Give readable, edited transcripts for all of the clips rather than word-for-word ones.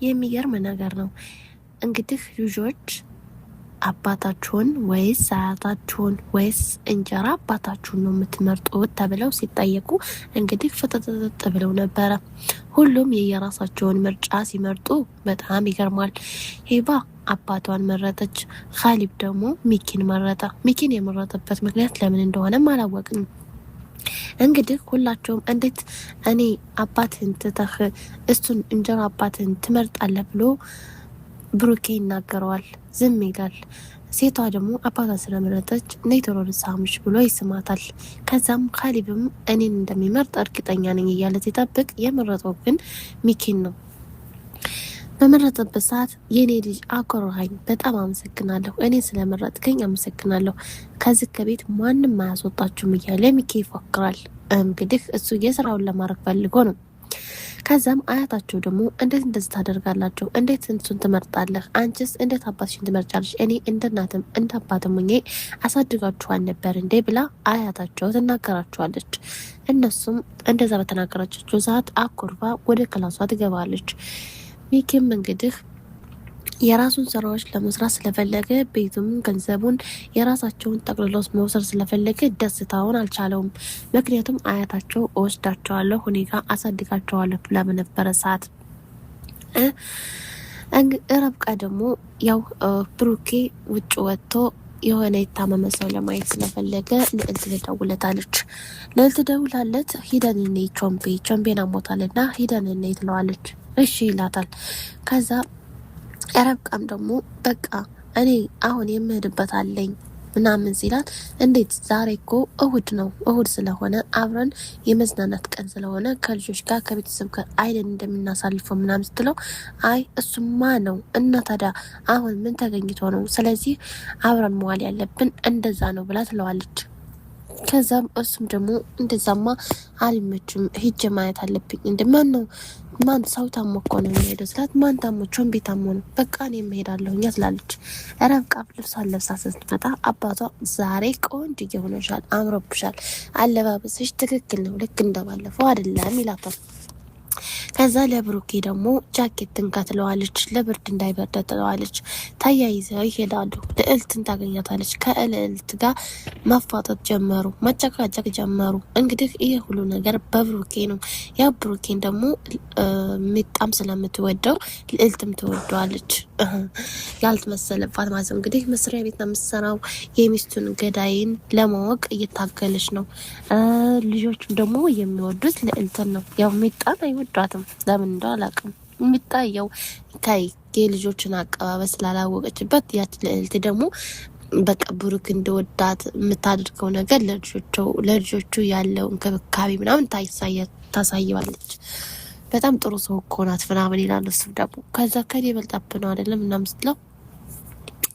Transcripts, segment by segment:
የሚገርም ነገር ነው። እንግዲህ ልጆች አባታችሁን ወይስ አያታችሁን ወይስ እንጀራ አባታችሁን ነው የምትመርጡት ተብለው ሲጠየቁ እንግዲህ ፍጥጥጥ ብለው ነበረ። ሁሉም የየራሳቸውን ምርጫ ሲመርጡ በጣም ይገርማል። ሄባ አባቷን መረጠች፣ ካሊብ ደግሞ ሚኪን መረጠ። ሚኪን የመረጠበት ምክንያት ለምን እንደሆነም አላወቅንም። እንግዲህ ሁላቸውም እንዴት እኔ አባትህን ትተህ እሱን እንጀራ አባትህን ትመርጣለህ ብሎ ብሩኬ ይናገረዋል። ዝም ይላል። ሴቷ ደግሞ አባቷን ስለመረጠች ኔትሮ ልሳምሽ ብሎ ይስማታል። ከዛም ካሊብም እኔን እንደሚመርጥ እርግጠኛ ነኝ እያለ ሲጠብቅ የመረጠው ግን ሚኪን ነው። በመረጠበት ሰዓት የኔ ልጅ አኮራኸኝ፣ በጣም አመሰግናለሁ፣ እኔ ስለመረጥከኝ አመሰግናለሁ፣ ከዚህ ከቤት ማንም አያስወጣችሁም እያለ ሚኪ ይፎክራል። እንግዲህ እሱ የስራውን ለማድረግ ፈልጎ ነው። ከዛም አያታቸው ደግሞ እንዴት እንደዚህ ታደርጋላችሁ? እንዴት እንሱን ትመርጣለህ? አንቺስ እንዴት አባትሽን ትመርጫለሽ? እኔ እንደ እናትም እንደ አባትም ሆኜ አሳድጋችኋል ነበር እንዴ ብላ አያታቸው ትናገራቸዋለች። እነሱም እንደዛ በተናገራቸው ሰዓት አኮርፋ ወደ ክላሷ ትገባለች። ሚኪም እንግዲህ የራሱን ስራዎች ለመስራት ስለፈለገ ቤቱም ገንዘቡን የራሳቸውን ጠቅልሎስ መውሰድ ስለፈለገ ደስታውን አልቻለውም። ምክንያቱም አያታቸው እወስዳቸዋለሁ ሁኔታ አሳድጋቸዋለሁ ብላ በነበረ ሰዓት ረብቃ ደግሞ ያው ብሩኬ ውጭ ወጥቶ የሆነ የታመመ ሰው ለማየት ስለፈለገ ልዕልት ትደውለታለች። ልዕልት ደውላለት ሂደን እንይ ቾምቤን አሞታልና ሂደን እንይ ትለዋለች። እሺ ይላታል። ከዛ ረብቃም ደግሞ በቃ እኔ አሁን የምሄድበት አለኝ ምናምን ሲላት፣ እንዴት ዛሬ እኮ እሁድ ነው፣ እሁድ ስለሆነ አብረን የመዝናናት ቀን ስለሆነ ከልጆች ጋር ከቤተሰብ ጋር አይደን እንደምናሳልፈው ምናምን ስትለው፣ አይ እሱማ ነው እና ታዲያ አሁን ምን ተገኝቶ ነው? ስለዚህ አብረን መዋል ያለብን እንደዛ ነው ብላ ትለዋለች። ከዛም እሱም ደግሞ እንደዛማ አልመችም ሂጅ ማየት አለብኝ። እንደማን ነው ማን ሰው ታሞ እኮ ነው የሚሄደው ስላት፣ ማን ታሞ? ቾምቤ ታሞ ነው። በቃ እኔ የምሄዳለሁኝ ትላለች። ረብቃ ልብሷን ለብሳ ስትመጣ አባቷ ዛሬ ቆንጆ ሆነሻል፣ አምሮብሻል፣ አለባበስሽ ትክክል ነው፣ ልክ እንደባለፈው አይደለም ይላታል። ከዛ ለብሩኬ ደግሞ ጃኬት እንካ ትለዋለች። ለብርድ እንዳይበርድ ትለዋለች። ተያይዘው ይሄዳሉ። ልዕልትን ታገኛታለች። ከልዕልት ጋር ማፋጠጥ ጀመሩ፣ መጨቃጨቅ ጀመሩ። እንግዲህ ይሄ ሁሉ ነገር በብሩኬ ነው። ያ ብሩኬን ደግሞ ሚጣም ስለምትወደው ልዕልትም ትወደዋለች። ያልተመሰለባት ማለት ነው። እንግዲህ መስሪያ ቤት ነው የምትሰራው። የሚስቱን ገዳይን ለማወቅ እየታገለች ነው። ልጆቹም ደግሞ የሚወዱት ልዕልትን ነው። ያው ሚጣን አይወዷትም። ለምን እንደው አላውቅም። የሚታየው የልጆችን አቀባበል ስላላወቀችበት ያች ልዕልት ደግሞ በቃ ብሩክ እንደወዳት የምታደርገው ነገር ለልጆቹ ያለው እንክብካቤ ምናምን ታሳየዋለች። በጣም ጥሩ ሰው እኮ ናት ምናምን ይላል። እሱ ደግሞ ከዛ ከኔ በልጣብህ ነው አይደለም ምናምን ስትለው፣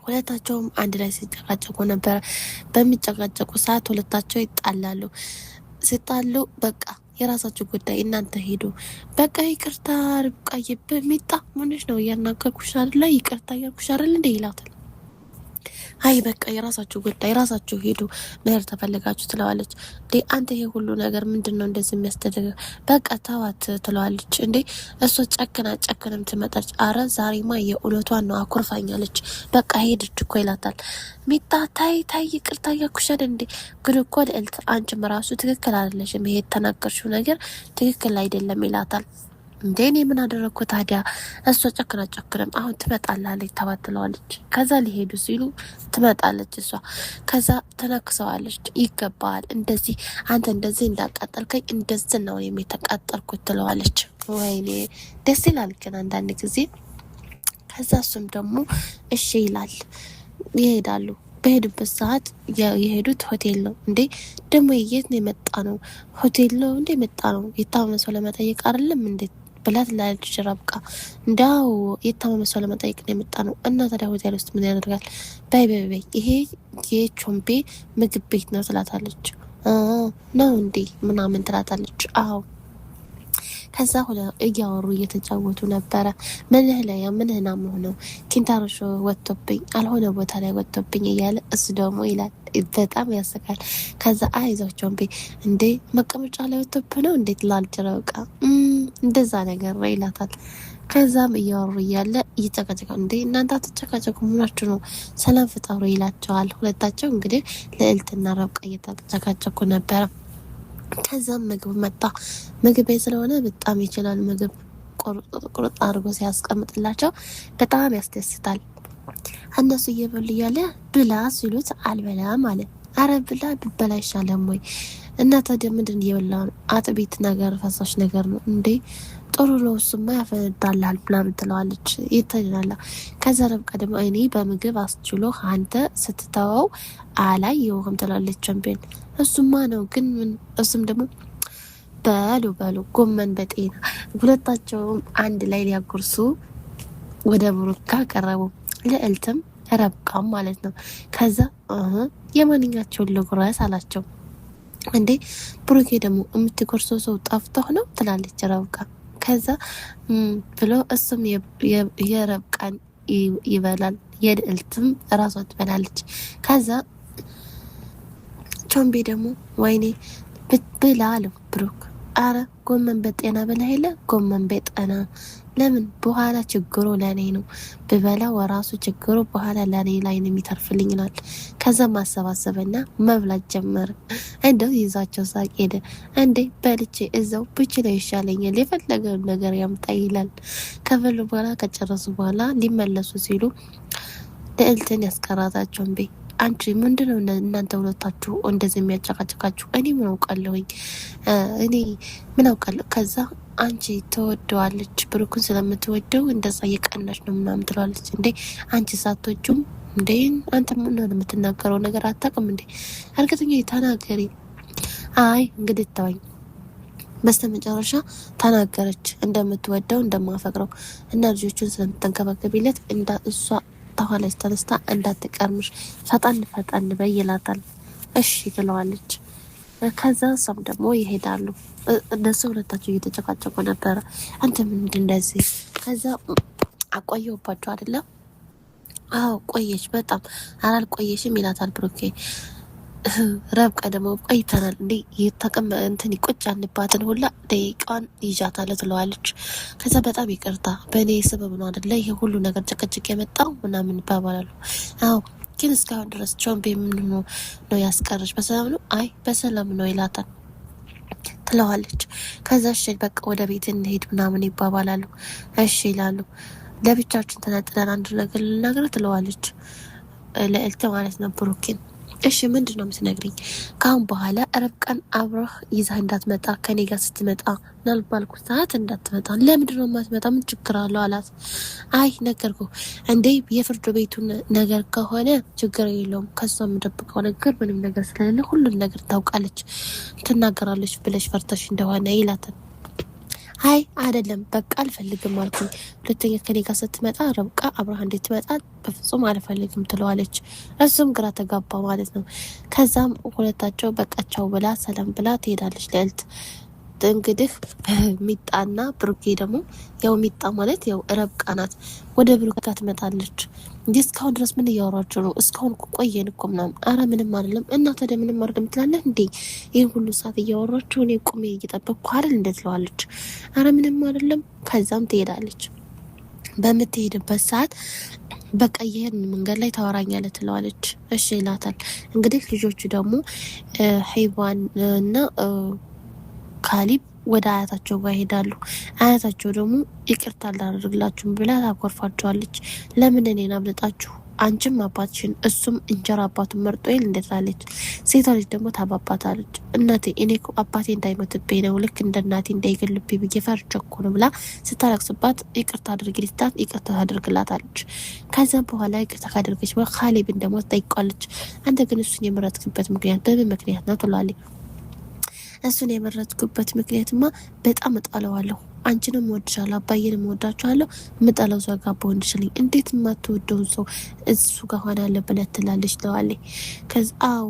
ሁለታቸውም አንድ ላይ ሲጨቃጨቁ ነበረ። በሚጨቃጨቁ ሰዓት ሁለታቸው ይጣላሉ። ሲጣሉ በቃ የራሳችሁ ጉዳይ እናንተ ሄዱ፣ በቃ ይቅርታ ርብቃዬ፣ በሚጣ ምንሽ ነው እያናገርኩሽ አይደለ? ይቅርታ እያልኩሽ አይደል እንደ ይላታል። አይ በቃ የራሳችሁ ጉዳይ የራሳችሁ ሄዱ፣ መሄድ ተፈልጋችሁ ትለዋለች። እንዴ አንተ ይሄ ሁሉ ነገር ምንድን ነው እንደዚህ የሚያስተደግ? በቃ ተዋት ትለዋለች። እንዴ እሷ ጨክንም ትመጣች። አረ ዛሬማ የእውነቷን ነው አኩርፋኛለች፣ በቃ ሄድች እኮ ይላታል። ሚጣ ታይ ይቅርታ እያልኩሽ አይደል እንዴ? ግን እኮ ልዕልት አንቺም ራሱ ትክክል አይደለሽም፣ ይሄ የተናገርሽው ነገር ትክክል አይደለም ይላታል። እንዴ እኔ ምን አደረግኩ ታዲያ? እሷ ጨክንም አሁን ትመጣላለች ተባትለዋለች። ከዛ ሊሄዱ ሲሉ ትመጣለች እሷ። ከዛ ተነክሰዋለች። ይገባል እንደዚህ አንተ እንደዚህ እንዳቃጠልከኝ እንደዚህ ነው የተቃጠልኩት ትለዋለች። ወይኔ ደስ ይላል ግን አንዳንድ ጊዜ። ከዛ እሱም ደግሞ እሺ ይላል። ይሄዳሉ። በሄዱበት ሰዓት የሄዱት ሆቴል ነው። እንዴ ደግሞ የት ነው የመጣ ነው? ሆቴል ነው እንዴ የመጣ ነው? የታመመ ሰው ለመጠየቅ አይደለም እንዴ ብላት ላለች ረብቃ። እንዳው የታመመ ሰው ለመጠየቅ ነው የመጣ ነው። እና ታዲያ ሆቴል ውስጥ ምን ያደርጋል? በይ ይሄ የቾምቤ ምግብ ቤት ነው ትላታለች። ነው እንዴ ምናምን ትላታለች። አዎ ከዛ እያወሩ እየተጫወቱ ነበረ። ምንህ ላይ ምንህና መሆነው ኪንታሮሾ ወጥቶብኝ አልሆነ ቦታ ላይ ወጥቶብኝ እያለ እሱ ደግሞ ይላል። በጣም ያስቃል። ከዛ አይዞህ ቾምቤ እንዴ መቀመጫ ላይ ወጥቶብህ ነው እንዴት ላልችለው እቃ እንደዛ ነገር ነው ይላታል። ከዛም እያወሩ እያለ እየጨቀጨቀው እንዴ እናንተ አትጨቃጨቁ ምናችሁ ነው ሰላም ፍጠሩ ይላቸዋል። ሁለታቸው እንግዲህ ልዕልትና ረብቃ እየተጨቃጨቁ ነበረ። ከዛም ምግብ መጣ። ምግብ ስለሆነ በጣም ይችላል ምግብ ቁርጥ አድርጎ ሲያስቀምጥላቸው በጣም ያስደስታል። እነሱ እየበሉ እያለ ብላ ሲሉት አልበላም አለ። አረ ብላ ብበላ ይሻለም ወይ እና ታዲያ ምንድን እየበላ ነው? አጥቢት ነገር ፈሳሽ ነገር ነው እንዴ? ጥሩ ነው እሱማ ያፈነዳላል ምናምን ትለዋለች። ይተናላ። ከዛ ረብቃ ደግሞ እኔ በምግብ አስችሎ አንተ ስትተወው አላየሁም ትላለች ቻምፒዮን። እሱማ ነው ግን እሱም ደግሞ በሉ ጎመን በጤና ሁለታቸውም አንድ ላይ ሊያጎርሱ ወደ ብሩክ ቀረቡ። ልዕልትም ረብቃም ማለት ነው። ከዛ የማንኛቸውን ልጉረስ አላቸው። እንዴ ብሩኬ ደግሞ የምትጎርሰው ሰው ጠፍቶህ ነው ትላለች ረብቃ። ከዛ ብሎ እሱም የረብቃን ይበላል፣ የልዕልትም ራሷ ትበላለች። ከዛ ቾምቤ ደግሞ ወይኔ ብላ አለው ብሩክ። አረ ጎመን በጤና በላ የለ ጎመን በጤና ለምን በኋላ ችግሩ ለኔ ነው ብበላ ወራሱ ችግሩ በኋላ ለኔ ላይ ነው የሚተርፍልኝ ይላል። ከዛ ማሰባሰብና መብላት ጀመረ። እንደው ይዛቸው ሳቅ ሄደ። እንዴ በልቼ እዛው ብችለው ይሻለኛል የፈለገውን ነገር ያምጣ ይላል። ከበሉ በኋላ ከጨረሱ በኋላ ሊመለሱ ሲሉ ልዕልትን ያስቀራታቸው እንቤ አንቺ ምንድነው እናንተ ሁለታችሁ እንደዚህ የሚያጨቃጭቃችሁ? እኔ ምን አውቃለሁኝ? እኔ ምን አውቃለሁ? ከዛ አንቺ ተወደዋለች ብሩክን ስለምትወደው እንደዛ እየቀናች ነው ምናምን ትላለች። እንዴ አንቺ ሳትወጂውም እንዴ አንተ ምን ነው የምትናገረው ነገር አታውቅም እንዴ? እርግጠኛ ተናገሪ። አይ እንግዲህ ተወኝ። በስተመጨረሻ ተናገረች እንደምትወደው እንደማፈቅረው እና ልጆቹን ስለምትንከባከቢለት እንዳ እሷ ተኋላች ተነስታ እንዳትቀርምሽ ፈጣን በይ ይላታል። እሺ ትለዋለች። ከዛ እሷም ደግሞ ይሄዳሉ። እነሱ ሁለታቸው እየተጨቃጨቁ ነበረ። አንተ ምንድን እንደዚህ? ከዛ አቆየሁባቸው አይደለም? አዎ ቆየች በጣም አላልቆየሽም ይላታል ብሩኬ። ረብቃ ደግሞ ቆይተናል እንዴ የተቀመ እንትን ቁጭ ያልንባትን ሁላ ደቂቃን ይዣታለሁ ትለዋለች። ከዛ በጣም ይቅርታ በእኔ ስበብ ነው አይደለ ይሄ ሁሉ ነገር ጭቅጭቅ የመጣው ምናምን ይባባላሉ። አዎ ግን እስካሁን ድረስ ቾምቤ ምን ነው ያስቀረች? በሰላም ነው? አይ በሰላም ነው ይላታል ትለዋለች። ከዛ እሺ በቃ ወደ ቤት እንሄድ ምናምን ይባባላሉ። እሺ ይላሉ። ለብቻችን ተነጥለን አንድ ነገር ልናገር ትለዋለች ልዕልት ማለት ነው ብሩኬን። እሺ ምንድን ነው የምትነግሪኝ? ከአሁን በኋላ ረብቃን አብረህ ይዛህ እንዳትመጣ ከኔ ጋር ስትመጣ ናልባልኩ ሰዓት እንዳትመጣ። ለምንድን ነው የማትመጣ? ምን ችግር አለው አላት። አይ ነገርኩ እንዴ የፍርድ ቤቱን ነገር ከሆነ ችግር የለውም። ከሷ የምደብቀው ነገር ምንም ነገር ስለሌለ ሁሉን ነገር ታውቃለች ትናገራለች ብለሽ ፈርተሽ እንደሆነ ይላታል። አይ አይደለም በቃ አልፈልግም አልኩኝ። ሁለተኛ ከኔ ጋር ስትመጣ ረብቃ አብርሃ እንድትመጣ በፍጹም አልፈልግም ትለዋለች። እሱም ግራ ተጋባ ማለት ነው። ከዛም ሁለታቸው በቃቸው ብላ ሰላም ብላ ትሄዳለች ልዕልት። እንግዲህ ሚጣና ብሩኬ ደግሞ ያው ሚጣ ማለት ያው ረብቃ ናት። ወደ ብሩክ ጋር ትመጣለች። እንዴ እስካሁን ድረስ ምን እያወራችሁ ነው? እስካሁን ቆየን እኮ ምናምን። አረ ምንም አይደለም እና ታዲያ ምንም አይደለም ትላለህ እንዴ? ይህን ሁሉ ሰዓት እያወራችሁ እኔ ቁሜ እየጠበቅኩ አይደል እንዴ ትለዋለች። አረ ምንም አይደለም። ከዛም ትሄዳለች። በምትሄድበት ሰዓት በቃ ይሄን መንገድ ላይ ታወራኛለህ ትለዋለች። እሺ ይላታል። እንግዲህ ልጆቹ ደግሞ ሄዋን እና ካሊብ ወደ አያታቸው ጋር ይሄዳሉ። አያታቸው ደግሞ ይቅርታ አላደርግላችሁም ብላ ታኮርፋቸዋለች። ለምን እኔን አምልጣችሁ አንቺም አባትሽን እሱም እንጀራ አባቱን መርጦ ይል እንደትላለች። ሴቷ ልጅ ደግሞ ታባባታለች። እናቴ እኔ አባቴ እንዳይመትብኝ ነው ልክ እንደ እናቴ እንዳይገልብኝ ብዬ ፈርቼ እኮ ነው ብላ ስታለቅስባት ይቅርታ አድርግልኝ ስትላት ይቅርታ ታደርግላታለች። ከዛም በኋላ ይቅርታ ካደረገች በኋላ ካሌብን ደግሞ ትጠይቋለች። አንተ ግን እሱን የመረጥክበት ምክንያት በምን ምክንያት ነው ትላለች። እሱን የመረጥኩበት ምክንያትማ በጣም እጣለዋለሁ። አንቺንም እወድሻለሁ፣ አባዬንም እወዳቸዋለሁ። ምጠለው ሰው ጋር በሆን ይችልኝ እንዴት የማትወደውን ሰው እሱ ጋር ሆነ ያለ ብለት ትላለች ትለዋለች። ከዛ አዎ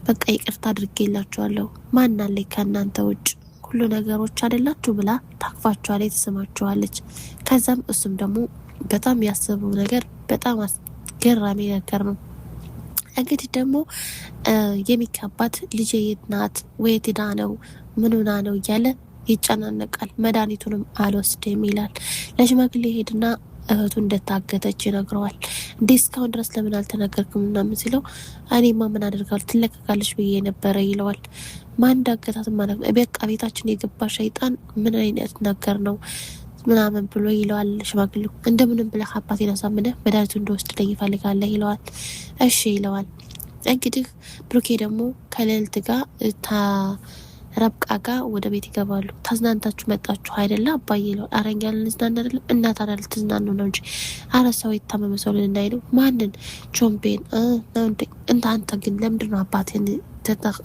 በቃ ይቅርታ አድርጌላቸዋለሁ። ማን አለኝ ከእናንተ ውጭ ሁሉ ነገሮች አይደላችሁ ብላ ታቅፋቸዋለች፣ ትስማቸዋለች። ከዛም እሱም ደግሞ በጣም ያሰበው ነገር በጣም አስገራሚ ነገር ነው። እንግዲህ ደግሞ የሚካባት ልጄ የት ናት? ወየት ሄዳ ነው? ምን ሆና ነው እያለ ይጨናነቃል። መድኃኒቱንም አልወስድም ይላል። ለሽማግሌ ሄድና እህቱ እንደታገተች ይነግረዋል። እንዴ እስካሁን ድረስ ለምን አልተነገርክም ምናምን ሲለው እኔማ ምን አደርጋለሁ ትለቀቃለች ብዬ ነበረ ይለዋል። ማን እንዳገታት ማለት ነው? በቃ ቤታችን የገባ ሸይጣን ምን አይነት ነገር ነው ምናምን ብሎ ይለዋል። ሽማግሌው እንደምንም ብለህ አባቴን አሳምነህ መድኃኒቱ እንደወስድልኝ ይፈልጋለህ ይለዋል። እሺ ይለዋል። እንግዲህ ብሩኬ ደግሞ ከልዕልት ጋር ረብቃ ጋር ወደ ቤት ይገባሉ። ተዝናንታችሁ መጣችሁ አይደለ አባዬ ይለዋል። አረኛ ልንዝናና አይደለም እናት አዳል ትዝናኑ ነው እንጂ አረ ሰው የታመመ ሰው ልናይ ነው። ማንን? ቾምቤን ነው እንዴ? አንተ ግን ለምንድን ነው አባቴን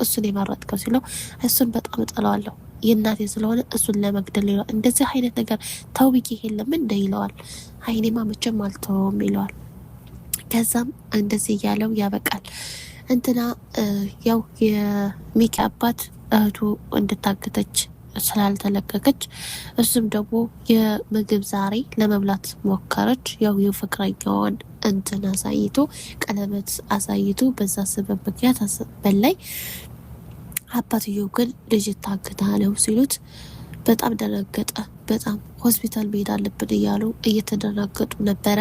እሱን የመረጥከው ሲለው እሱን በጣም እጠላዋለሁ የእናቴ ስለሆነ እሱን ለመግደል ይለዋል። እንደዚህ አይነት ነገር ተው ብዬ የለም እንደ ይለዋል። አይኔማ መቼም አልተውም ይለዋል። ከዛም እንደዚህ እያለው ያበቃል። እንትና ያው የሚኪ አባት እህቱ እንድታገተች ስላልተለቀቀች እሱም ደግሞ የምግብ ዛሬ ለመብላት ሞከረች። ያው የፍቅረኛዋን እንትን አሳይቶ ቀለበት አሳይቶ በዛ ሰበብ ምክንያት በላይ አባትየው ግን ልጅ ታግታ ነው ሲሉት በጣም ደነገጠ። በጣም ሆስፒታል መሄድ አለብን እያሉ እየተደናገጡ ነበረ።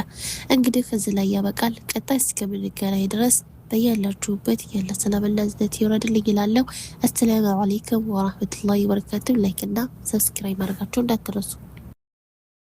እንግዲህ ከዚህ ላይ ያበቃል። ቀጣይ እስከምንገናኝ ድረስ በያላችሁበት ያለ ሰላምና እዝነት ይወረድልኝ ይላለሁ። አሰላሙ አለይኩም ወራህመቱላሂ ወበረካቱ። ላይክ እና ሰብስክራይብ ማድረጋችሁ እንዳትረሱ።